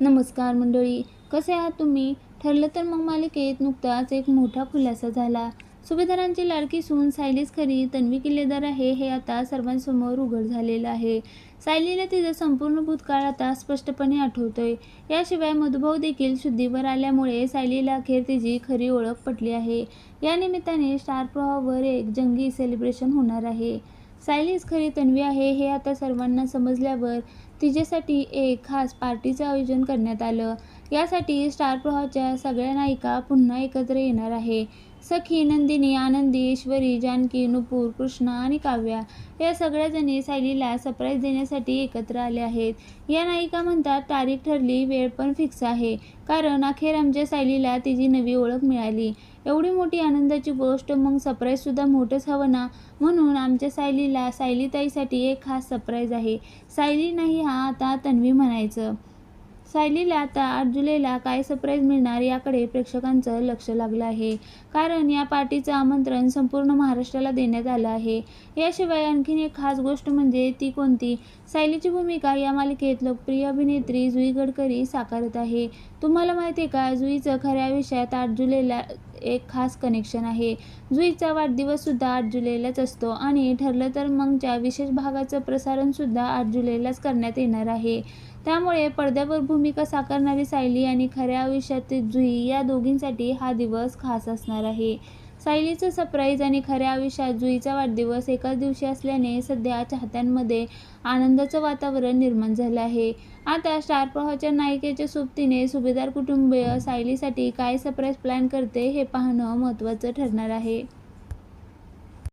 नमस्कार मंडळी, कसे आहात तुम्ही? ठरलं तर मग मालिकेत नुकताच एक मोठा खुलासा झाला. सुभेदारांची लाडकी सून सायलीच खरी तन्वी किल्लेदार आहे हे आता सर्वांसमोर उघड झालेलं आहे. सायलीला तिचा संपूर्ण भूतकाळ आता स्पष्टपणे आठवतोय. याशिवाय मधुभाऊ देखील शुद्धीवर आल्यामुळे सायलीला अखेर तिची खरी ओळख पटली आहे. या निमित्ताने स्टार प्रवाहावर एक जंगी सेलिब्रेशन होणार आहे. सायलीच खरी तन्वी आहे हे आता सर्वांना समजल्यावर तिच्यासाठी एक खास पार्टीचं आयोजन करण्यात आलं. यासाठी स्टार प्रवाहाच्या सगळ्या नायिका पुन्हा एकत्र येणार आहे. सखी, नंदिनी, आनंदी, ईश्वरी, जानकी, नुपूर, कृष्णा आणि काव्या या सगळ्याजणी सायलीला सरप्राईज देण्यासाठी एकत्र आल्या आहेत. या नायिका म्हणतात तारीख ठरली, वेळ पण फिक्स आहे. कारण अखेर आमच्या सायलीला तिची नवी ओळख मिळाली. एवढी मोठी आनंदाची गोष्ट, मग सरप्राईजसुद्धा मोठंच हवं ना. म्हणून आमच्या सायलीला सायलीताईसाठी एक खास सरप्राईज आहे. सायली नाही, हा आता तन्वी म्हणायचं. सायलीला आता 8 जुलैला काय सरप्राईज मिळणार याकडे प्रेक्षकांचं लक्ष लागलं आहे. कारण या पार्टीचं आमंत्रण संपूर्ण महाराष्ट्राला देण्यात आलं आहे. याशिवाय आणखीन एक खास गोष्ट म्हणजे ती कोणती? सायलीची भूमिका या मालिकेत लोकप्रिय अभिनेत्री जुई गडकरी साकारत आहे. तुम्हाला माहिती आहे का, जुईचं खऱ्या आयुष्यात 8 जुलैला एक खास कनेक्शन आहे. जुईचा वाढदिवससुद्धा 8 जुलैलाच असतो आणि ठरलं तर मग च्या विशेष भागाचं प्रसारणसुद्धा 8 जुलैलाच करण्यात येणार आहे. त्यामुळे पडद्यावर भूमिका साकारणारी सायली आणि खऱ्या आयुष्यातील जुई या दोघींसाठी हा दिवस खास असणार आहे. सायलीचं सरप्राईज आणि खऱ्या आयुष्यात जुईचा वाढदिवस एकाच दिवशी असल्याने सध्या चाहत्यांमध्ये आनंदाचं वातावरण निर्माण झालं आहे. आता स्टार प्रवाहाच्या नायिकेच्या सोबतीने सुभेदार कुटुंबीय सायलीसाठी काय सरप्राईज प्लॅन करते हे पाहणं महत्त्वाचं ठरणार आहे.